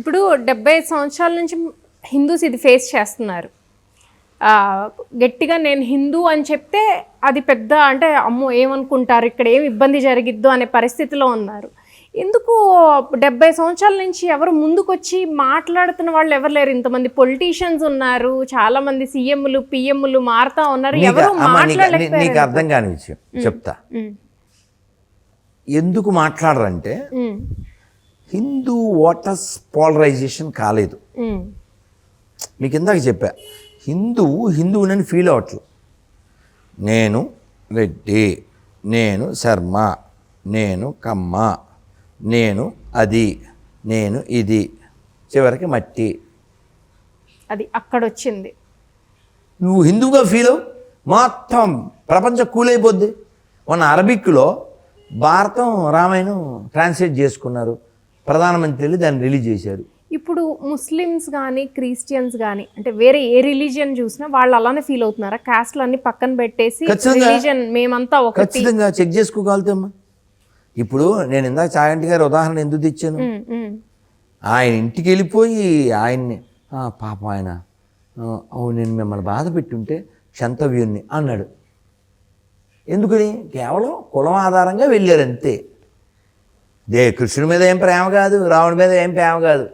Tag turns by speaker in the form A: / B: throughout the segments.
A: ఇప్పుడు 75 సంవత్సరాల నుంచి హిందూస్ ఇది ఫేస్ చేస్తున్నారు. గట్టిగా నేను హిందూ అని చెప్తే అది పెద్ద అంటే అమ్మో ఏమనుకుంటారు, ఇక్కడ ఏమి ఇబ్బంది జరిగిద్దు అనే పరిస్థితిలో ఉన్నారు. ఎందుకు 70 సంవత్సరాల నుంచి ఎవరు ముందుకొచ్చి మాట్లాడుతున్న వాళ్ళు ఎవరు లేరు? ఇంతమంది పొలిటీషియన్స్ ఉన్నారు, చాలా మంది సీఎంలు పిఎంలు మారుతా ఉన్నారు, ఎవరు మాట్లాడలేకపోయారు.
B: నీకు అర్థం కాని విషయం చెప్తా. ఎందుకు మాట్లాడరంటే హిందూ ఓటర్స్ పోలరైజేషన్ కాలేదు. మీకు ఇందాక చెప్పా, హిందువునని ఫీల్ అవ్వట్లేదు. నేను రెడ్డి, నేను శర్మ, నేను కమ్మ, నేను అది, నేను ఇది, చివరికి మట్టి.
A: అది అక్కడ వచ్చింది.
B: నువ్వు హిందువుగా ఫీల్ అవ్వు, మొత్తం ప్రపంచం కూలైపోద్ది. మొన్న అరబిక్లో భారతం రామాయణం ట్రాన్స్లేట్ చేసుకున్నారు, ప్రధానమంత్రి దాన్ని రిలీజ్ చేశారు.
A: ఇప్పుడు ముస్లిమ్స్ కానీ క్రిస్టియన్స్ కానీ అంటే వేరే ఏ రిలీజియన్ చూసినా వాళ్ళు అలానే ఫీల్ అవుతున్నారా? కాస్ట్లు అన్ని పక్కన పెట్టేసి రిలీజియన్ మేమంతా ఒక
B: ఖచ్చితంగా చెక్ చేసుకోగలుగుతామా? ఇప్పుడు నేను ఇందాక చాగంటి గారి ఉదాహరణ ఎందుకు తెచ్చాను, ఆయన ఇంటికి వెళ్ళిపోయి ఆయన్ని పాపం ఆయన నేను మిమ్మల్ని బాధ పెట్టుంటే క్షంతవ్యుణ్ణి అన్నాడు. ఎందుకని? కేవలం కులం ఆధారంగా వెళ్ళారు అంతే. కృష్ణుడి మీద ఏం ప్రేమ కాదు, రావణుడి మీద ఏం ప్రేమ కాదు.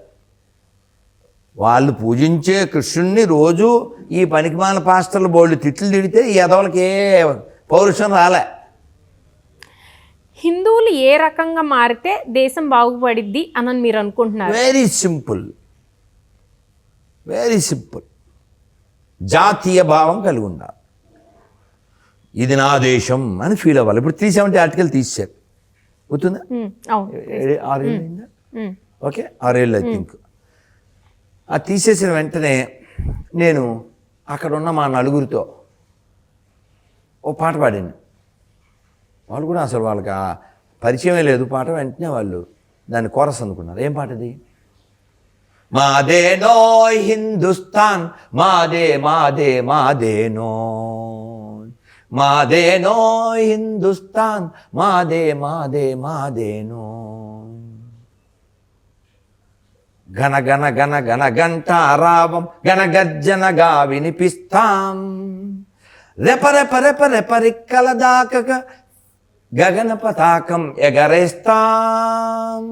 B: వాళ్ళు పూజించే కృష్ణుడిని రోజు ఈ పనికిమాల పాస్టర్లు బోల్డ్ తిట్లు తిడితే ఈ ఎదవలకి ఏ పౌరుషం రాలే.
A: హిందువులు ఏ రకంగా మారితే దేశం బాగుపడిద్ది అని మీరు అనుకుంటున్నారు?
B: వెరీ సింపుల్, జాతీయ భావం కలిగి ఉండాలి. ఇది నా దేశం అని ఫీల్ అవ్వాలి. ఇప్పుడు 370 ఆర్టికల్ తీసేశారు, గుర్తుందా? 6 ఏళ్ళు అయిందా? ఓకే, 6 ఏళ్ళు ఐ థింక్. అది తీసేసిన వెంటనే నేను అక్కడ ఉన్న మా నలుగురితో ఓ పాట పాడాను. వాళ్ళు కూడా అసలు వాళ్ళకి ఆ పరిచయమే లేదు పాట. వెంటనే వాళ్ళు దాన్ని కోరస్ అనుకున్నారు. ఏం పాట అది? మాదేనో హిందుస్థాన్, మాదే మాదే మాదేనో, మాదేనో హిందుస్థాన్, మాదే మాదే మాదేనో, ఘన ఘన ఘన ఘన గంటారావం ఘన గర్జనగా వినిపిస్తాం, రెప రెప రెప రెప రిక్కల దాకక గగన పతాకం ఎగరేస్తాం,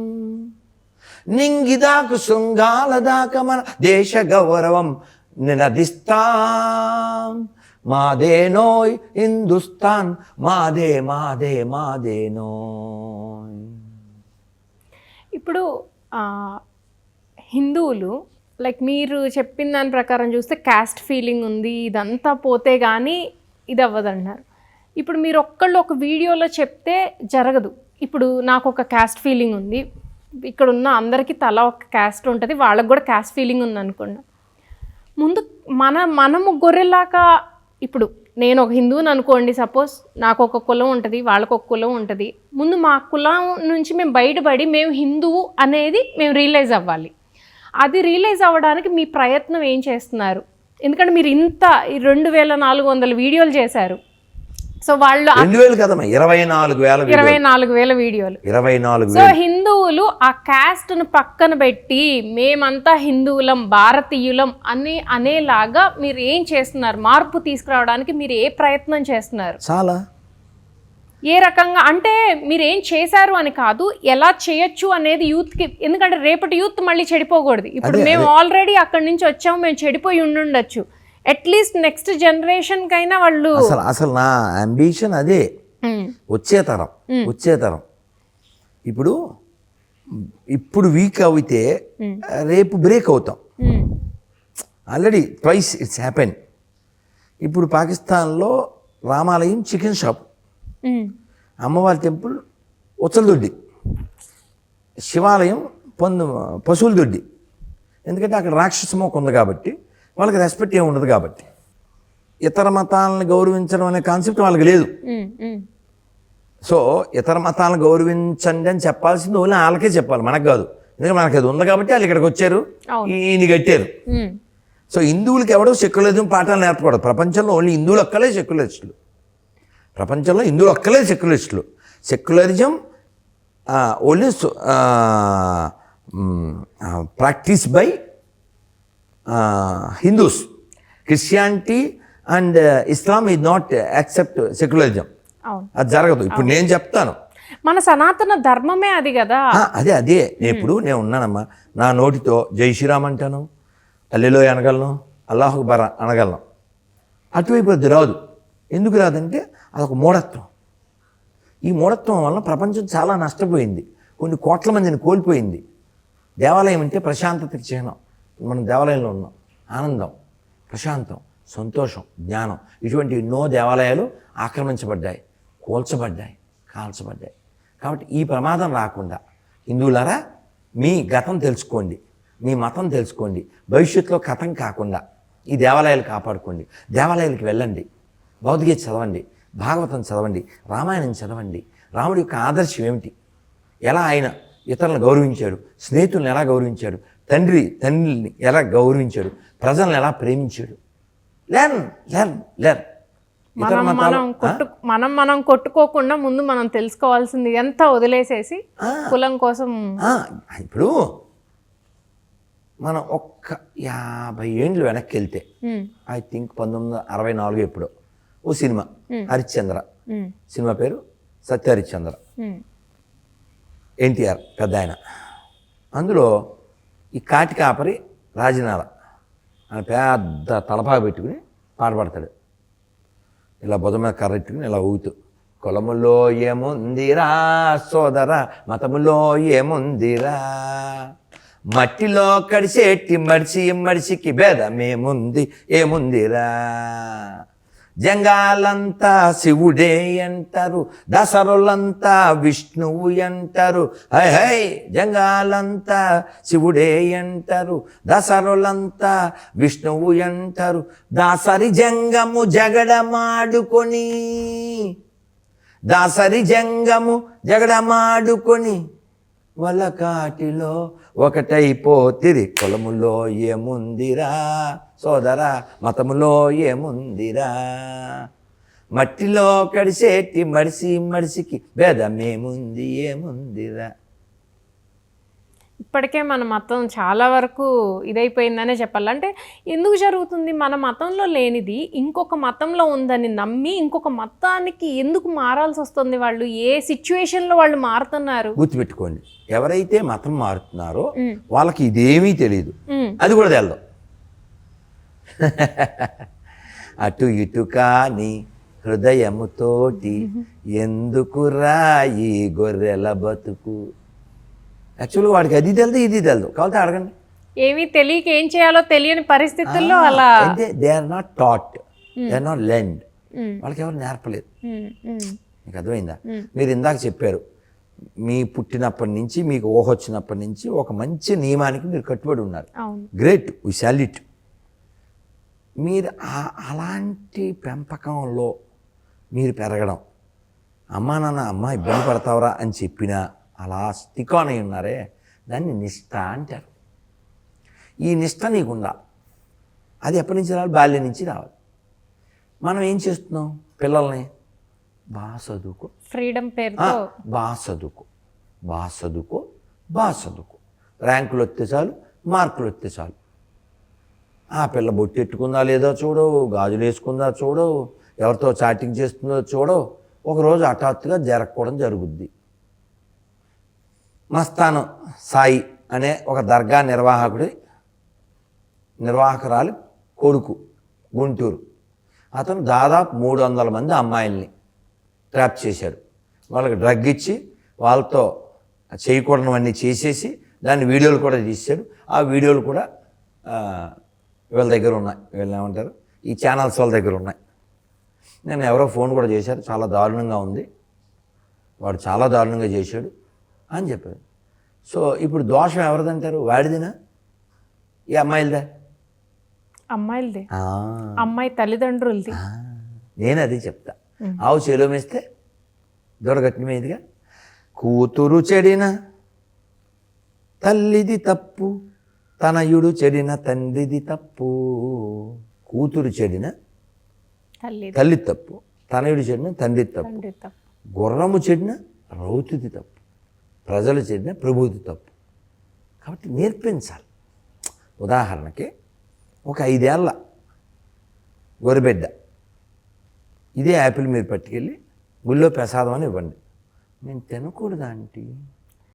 B: నింగిదాకు శృంగాల దాకా మన దేశ గౌరవం నినదిస్తాం, మాదేనోయ్ హిందుస్థాన్, మాదే మాదే మాదేనోయ్.
A: ఇప్పుడు హిందువులు లైక్ మీరు చెప్పిన దాని ప్రకారం చూస్తే క్యాస్ట్ ఫీలింగ్ ఉంది, ఇదంతా పోతే కానీ ఇది అవ్వదన్నారు. ఇప్పుడు మీరు ఒక్కళ్ళు ఒక వీడియోలో చెప్తే జరగదు. ఇప్పుడు నాకు ఒక క్యాస్ట్ ఫీలింగ్ ఉంది, ఇక్కడ ఉన్న అందరికీ తల ఒక క్యాస్ట్ ఉంటుంది, వాళ్ళకు కూడా క్యాస్ట్ ఫీలింగ్ ఉంది అనుకోండి. ముందు మనము గొర్రెలాగా, ఇప్పుడు నేను ఒక హిందువుని అనుకోండి, సపోజ్ నాకు ఒక కులం ఉంటుంది, వాళ్ళకు ఒక కులం ఉంటుంది. ముందు మా కులం నుంచి మేము బయటపడి మేము హిందువు అనేది మేము రియలైజ్ అవ్వాలి. అది రియలైజ్ అవ్వడానికి మీ ప్రయత్నం ఏం చేస్తున్నారు? ఎందుకంటే మీరు ఇంత 2400 వీడియోలు చేశారు. సో వాళ్ళు 24,000 వీడియోలు. సో హిందువులు ఆ కాస్ట్ను పక్కన పెట్టి మేమంతా హిందువులం, భారతీయులం అనేలాగా మీరు ఏం చేస్తున్నారు? మార్పు తీసుకురావడానికి మీరు ఏ ప్రయత్నం చేస్తున్నారు?
B: చాలా
A: ఏ రకంగా అంటే మీరు ఏం చేశారు అని కాదు, ఎలా చేయొచ్చు అనేది యూత్కి. ఎందుకంటే రేపటి యూత్ మళ్ళీ చెడిపోకూడదు. ఇప్పుడు మేము ఆల్రెడీ అక్కడి నుంచి వచ్చాము, మేము చెడిపోయి ఉండుండొచ్చు. అట్లీస్ట్ నెక్స్ట్ జనరేషన్ కైనా వాళ్ళు
B: అసలు నా అంబిషన్ అదే. వచ్చే తరం ఇప్పుడు వీక్ అయితే రేపు బ్రేక్ అవుతాం. Already twice it's happen. ఇప్పుడు పాకిస్తాన్లో రామాలయం చికెన్ షాప్, అమ్మవారి టెంపుల్ ఉచ్చలదొడ్డి, శివాలయం పశువుల దొడ్డి. ఎందుకంటే అక్కడ రాక్షస మోక ఉంది కాబట్టి వాళ్ళకి రెస్పెక్ట్ ఏమి ఉండదు. కాబట్టి ఇతర మతాలను గౌరవించడం అనే కాన్సెప్ట్ వాళ్ళకి లేదు. సో ఇతర మతాలను గౌరవించండి అని చెప్పాల్సింది ఓన్లీ వాళ్ళకే చెప్పాలి, మనకు కాదు. ఎందుకంటే మనకి అది ఉంది కాబట్టి వాళ్ళు ఇక్కడికి వచ్చారు, ఈయన కట్టారు. సో హిందువులకి ఎవడో సెక్యులరిజం పాఠాలు నేర్పకూడదు. ప్రపంచంలో ఓన్లీ హిందువులు ఒక్కలే సెక్యులరిస్టులు. Secularism only practice by Hindus. Christianity and Islam is not accept secularism.
A: అవును,
B: అది జరగదు. ఇప్పుడు నేను చెప్తాను,
A: మన సనాతన ధర్మమే అది కదా.
B: అదే నేను ఉన్నానమ్మా, నా నోటితో జై శ్రీరామ్ అంటాను, అల్లెలో అనగలను, అల్లాహు అక్బర్ అనగలను. అటువైపు అది రాదు. ఎందుకు రాదంటే అదొక మూఢత్వం. ఈ మూఢత్వం వల్ల ప్రపంచం చాలా నష్టపోయింది, కొన్ని కోట్ల మందిని కోల్పోయింది. దేవాలయం అంటే ప్రశాంతతకి చిహ్నం. మనం దేవాలయంలో ఉన్నాం, ఆనందం, ప్రశాంతం, సంతోషం, జ్ఞానం, ఇటువంటి ఎన్నో దేవాలయాలు ఆక్రమించబడ్డాయి, కూల్చబడ్డాయి, కాల్చబడ్డాయి. కాబట్టి ఈ ప్రమాదం రాకుండా హిందువులారా మీ గతం తెలుసుకోండి, మీ మతం తెలుసుకోండి. భవిష్యత్తులో కథం కాకుండా ఈ దేవాలయాలు కాపాడుకోండి. దేవాలయాలకు వెళ్ళండి, భగవద్గీత చదవండి, భాగవతం చదవండి, రామాయణం చదవండి. రాముడి యొక్క ఆదర్శం ఏమిటి, ఎలా ఆయన ఇతరులను గౌరవించాడు, స్నేహితులను ఎలా గౌరవించాడు, తండ్రిని ఎలా గౌరవించాడు, ప్రజలను ఎలా ప్రేమించాడు. లెర్న్. ఇతర మతాలు
A: మనం కొట్టుకోకుండా ముందు మనం తెలుసుకోవాల్సింది ఎంత వదిలేసేసి కులం కోసం.
B: ఇప్పుడు మనం ఒక్క 50 ఏండ్లు వెనక్కి వెళ్తే, ఐ థింక్ 1964 ఎప్పుడో ఓ సినిమా హరిశ్చంద్ర, సినిమా పేరు సత్య హరిశ్చంద్ర, ఎన్టీఆర్ పెద్ద ఆయన. అందులో ఈ కాటి కాపరి రాజనాల ఆయన పెద్ద తలపాగా పెట్టుకుని పాట పాడతాడు, ఇలా బుధ మీద కర్రెట్టుకుని ఇలా ఊగుతూ, కులములో ఏముందిరా సోదరా, మతములో ఏముందిరా, మట్టిలో కడిసేటి మడిసికి భేదమేముంది ఏముందిరా, జంగాలంతా శివుడే అంటారు, దసరులంతా విష్ణువు అంటారు, హై జంగాలంతా శివుడే అంటారు, దసరులంతా విష్ణువు అంటారు, దాసరి జంగము జగడమాడుకొని వలకాటిలో ఒకటైపోతిరి, కులములో ఏముందిరా సోదరా, మతములో ఏముందిరా, మట్టిలో కడిసేటి మడిసికి భేదమేముంది ఏముందిరా.
A: ఇప్పటికే మన మతం చాలా వరకు ఇదైపోయిందనే చెప్పాలి. అంటే ఎందుకు జరుగుతుంది, మన మతంలో లేనిది ఇంకొక మతంలో ఉందని నమ్మి ఇంకొక మతానికి ఎందుకు మారాల్సి వస్తుంది? వాళ్ళు ఏ సిచ్యువేషన్లో వాళ్ళు మారుతున్నారు?
B: గుర్తుపెట్టుకోండి, ఎవరైతే మతం మారుతున్నారో వాళ్ళకి ఇదేమీ తెలియదు, అది కూడా తెలదు. అటు ఇటు కాని హృదయముతోటి ఎందుకు రాయి గొర్రెల బతుకు. యాక్చువల్గా వాడికి అది తెలుదు, ఇది తెలుదు, కాబట్టి అడగండి.
A: ఏమీ తెలియక ఏం చేయాలో తెలియని పరిస్థితుల్లో అలా
B: అంటే they are not taught, they are not learned. వాళ్ళకి ఎవరు నేర్పలేదు. మీకు అర్థమైందా? మీరు ఇందాక చెప్పారు, మీ పుట్టినప్పటి నుంచి మీకు ఊహ వచ్చినప్పటి నుంచి ఒక మంచి నియమానికి మీరు కట్టుబడి ఉన్నారు. గ్రేట్, వి సాల్యూట్. మీరు అలాంటి పెంపకంలో మీరు పెరగడం, అమ్మా నాన్న అమ్మ ఇబ్బంది పడతావరా అని చెప్పినా అలా స్టిక్ ఆన్ అయి ఉన్నారే, దాన్ని నిష్ఠ అంటారు. ఈ నిష్ఠ నీకు ఉండాలి. అది ఎప్పటి నుంచి రావాలి? బాల్యం నుంచి రావాలి. మనం ఏం చేస్తున్నాం? పిల్లల్ని బాగా చదువుకో,
A: ఫ్రీడమ్ పేరుతో
B: బాగా చదువుకో, ర్యాంకులు వస్తే చాలు, మార్కులు వస్తే చాలు. ఆ పిల్ల బొట్టెట్టుకుందా లేదో చూడవు, గాజులు వేసుకుందా చూడవు, ఎవరితో చాటింగ్ చేస్తుందో చూడవు. ఒకరోజు హఠాత్తుగా జరగకూడదు జరుగుద్ది. మస్తాను సాయి అనే ఒక దర్గా నిర్వాహకురాలి కొడుకు గుంటూరు, అతను దాదాపు 300 మంది అమ్మాయిల్ని ట్రాప్ చేశాడు. వాళ్ళకి డ్రగ్ ఇచ్చి వాళ్ళతో చేయకూడనివన్నీ చేసేసి దాన్ని వీడియోలు కూడా తీశాడు. ఆ వీడియోలు కూడా వీళ్ళ దగ్గర ఉన్నాయి, వీళ్ళు ఏమంటారు, ఈ ఛానల్స్ వాళ్ళ దగ్గర ఉన్నాయి. నేను ఎవరో ఫోన్ కూడా చేశారు, చాలా దారుణంగా ఉంది, వాడు చాలా దారుణంగా చేశాడు అని చెప్పారు. సో ఇప్పుడు దోషం ఎవరిదంటారు? వాడిదినా ఈ అమ్మాయిలదే?
A: అమ్మాయి తల్లిదండ్రులది.
B: నేను అది చెప్తా. ఆవు చేలో మేస్తే దొరగట్టిన మీదుగా, కూతురు చెడిన తల్లిది తప్పు, తనయుడు చెడిన తండ్రిది తప్పు. కూతురు చెడిన తల్లి తప్పు, తనయుడు చెడిన తండ్రి తప్పు, గుర్రము చెడిన రౌతుది తప్పు, ప్రజలు చెడిన ప్రభుది తప్పు. కాబట్టి నేర్పించాలి. ఉదాహరణకి ఒక 5 ఏళ్ళ గొర్రెబిడ్డ ఇదే యాపిల్ మీరు పట్టుకెళ్ళి గుళ్ళో ప్రసాదం అని ఇవ్వండి. నేను తినకూడదా ఆంటీ